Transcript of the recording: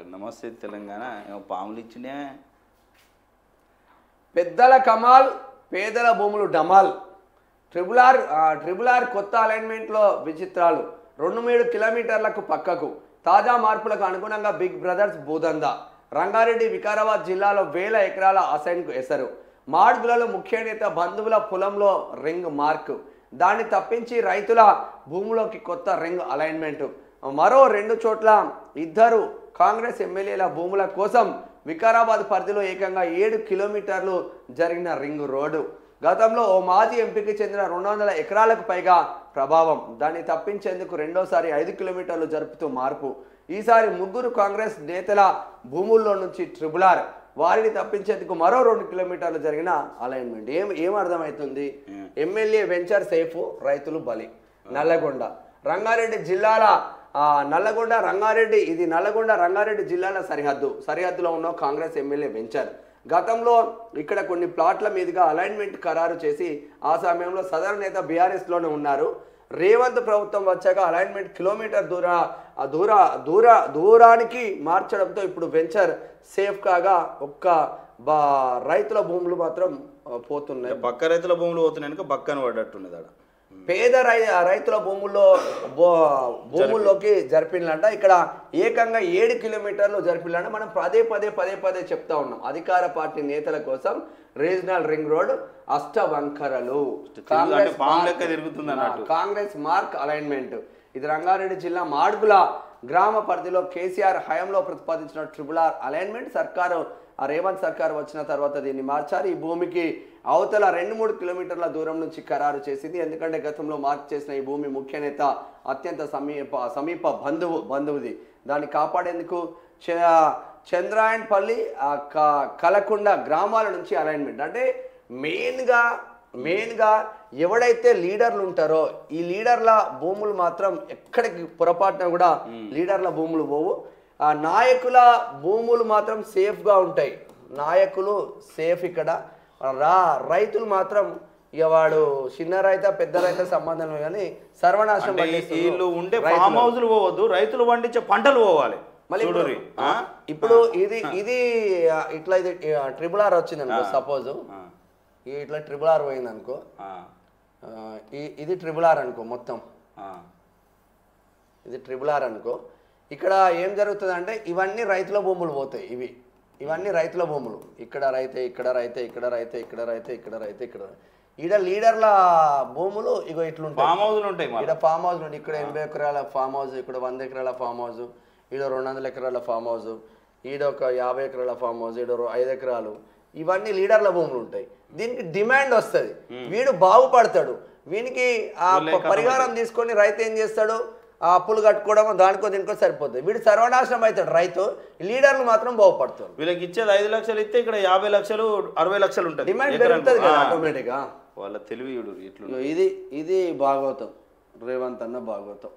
నమస్తే తెలంగాణ పాములు ఇచ్చినే పెద్దల కమాల్ పేదల భూములు డమాల్ ట్రిబుల్ ఆర్ కొత్త అలైన్మెంట్లో విచిత్రాలు 2-3 కిలోమీటర్లకు పక్కకు తాజా మార్పులకు అనుగుణంగా బిగ్ బ్రదర్స్ భూదందా రంగారెడ్డి వికారాబాద్ జిల్లాలో వేల ఎకరాల అసైన్కు ఎసరు మాడ్గులలో ముఖ్య నేత బంధువుల పొలంలో రింగ్ మార్క్ దాన్ని తప్పించి రైతుల భూములోకి కొత్త రింగ్ అలైన్మెంట్ మరో 2 చోట్ల ఇద్దరు కాంగ్రెస్ ఎమ్మెల్యేల భూముల కోసం వికారాబాద్ పరిధిలో ఏకంగా 7 కిలోమీటర్లు జరిగిన రింగ్ రోడ్డు గతంలో ఓ మాజీ ఎంపీకి చెందిన 200 ఎకరాలకు పైగా ప్రభావం దాన్ని తప్పించేందుకు రెండోసారి 5 కిలోమీటర్లు జరుపుతూ మార్పు ఈసారి 3 కాంగ్రెస్ నేతల భూముల్లో నుంచి ట్రిబుల్ ఆర్ వారిని తప్పించేందుకు మరో 2 కిలోమీటర్లు జరిగిన అలైన్మెంట్ ఏం అర్థమవుతుంది ఎమ్మెల్యే వెంచర్ సేఫ్ రైతులు బలి నల్లగొండ రంగారెడ్డి జిల్లాల నల్లగొండ రంగారెడ్డి జిల్లాల సరిహద్దులో ఉన్న కాంగ్రెస్ ఎమ్మెల్యే వెంచర్ గతంలో ఇక్కడ కొన్ని ప్లాట్ల మీదుగా అలైన్మెంట్ ఖరారు చేసి ఆ సమయంలో సదరు నేత బీఆర్ఎస్లోనే ఉన్నారు రేవంత్ ప్రభుత్వం వచ్చాక అలైన్మెంట్ కిలోమీటర్ దూరానికి మార్చడంతో ఇప్పుడు వెంచర్ సేఫ్ కాగా రైతుల భూములు మాత్రం పోతున్నాయి పక్క రైతుల భూములు పోతున్నాయి బక్కన పడ్డట్టున్నది ఆడ పేద రైతుల భూముల్లోకి జరిపినంట ఇక్కడ ఏకంగా 7 కిలోమీటర్లు జరిపినంట మనం పదే చెప్తా ఉన్నాం అధికార పార్టీ నేతల కోసం రీజనల్ రింగ్ రోడ్ అష్టవంకరలు కాంగ్రెస్ మార్క్ అలైన్మెంట్ ఇది రంగారెడ్డి జిల్లా మాడ్గుల గ్రామ పరిధిలో కేసీఆర్ హయాంలో ప్రతిపాదించిన ట్రిబుల్ ఆర్ అలైన్మెంట్ సర్కారు రేవంత్ సర్కార్ వచ్చిన తర్వాత దీన్ని మార్చారు ఈ భూమికి అవతల 2-3 కిలోమీటర్ల దూరం నుంచి ఖరారు చేసింది ఎందుకంటే గతంలో మార్క్ చేసిన ఈ భూమి ముఖ్య నేత అత్యంత సమీప బంధువుది దాన్ని కాపాడేందుకు చంద్రాయన్పల్లి కలకొండ గ్రామాల నుంచి అలైన్మెంట్ అంటే మెయిన్గా ఎవడైతే లీడర్లు ఉంటారో ఈ లీడర్ల భూములు మాత్రం ఎక్కడికి పొరపాటున కూడా లీడర్ల భూములు పోవు నాయకుల భూములు మాత్రం సేఫ్గా ఉంటాయి నాయకులు సేఫ్ ఇక్కడ రైతులు మాత్రం ఇక వాడు చిన్న రైత పెద్ద రైత సంబంధం కానీ సర్వనాశనం వీళ్ళు ఉండే ఫామ్ హౌస్లు పోవద్దు రైతులు పండించే పంటలు పోవాలి మళ్ళీ ఇప్పుడు ఇది ఇట్లా ఇది ట్రిబుల్ ఆర్ వచ్చింది అనుకో సపోజ్ ఇట్లా ట్రిబుల్ ఆర్ పోయింది అనుకో ఇది ట్రిబుల్ ఆర్ అనుకో మొత్తం ఇది ట్రిబుల్ ఆర్ అనుకో ఇక్కడ ఏం జరుగుతుంది అంటే ఇవన్నీ రైతుల భూములు పోతాయి ఇవన్నీ రైతుల భూములు ఇక్కడ రైతే ఈడ లీడర్ల భూములు ఇగో ఇట్లుంటాయి ఫామ్ హౌస్లు ఉంటాయి ఇక్కడ ఫామ్ హౌస్ ఉంటాయి ఇక్కడ 80 ఎకరాల ఫామ్ హౌస్ ఇక్కడ 100 ఎకరాల ఫామ్ హౌస్ ఈడ 200 ఎకరాల ఫామ్ హౌస్ ఈడ ఒక 50 ఎకరాల ఫామ్ హౌస్ ఈడ 5 ఎకరాలు ఇవన్నీ లీడర్ల భూములు ఉంటాయి దీనికి డిమాండ్ వస్తుంది వీడు బాగుపడతాడు వీనికి ఆ పరిహారం తీసుకొని రైతు ఏం చేస్తాడు ఆ అప్పులు కట్టుకోవడం దీనికో సరిపోతుంది వీడు సర్వనాశనం అవుతాడు రైతు లీడర్లు మాత్రం బాగుపడతారు వీళ్ళకి ఇచ్చేది 5 లక్షలు ఇస్తే ఇక్కడ 50 లక్షలు 60 లక్షలు ఉంటుంది డిమాండ్ పెరుగుతుంది కదా ఆటోమేటిక్గా వాళ్ళ తెలివి ఇది భాగవతం రేవంత్ అన్న భాగవతం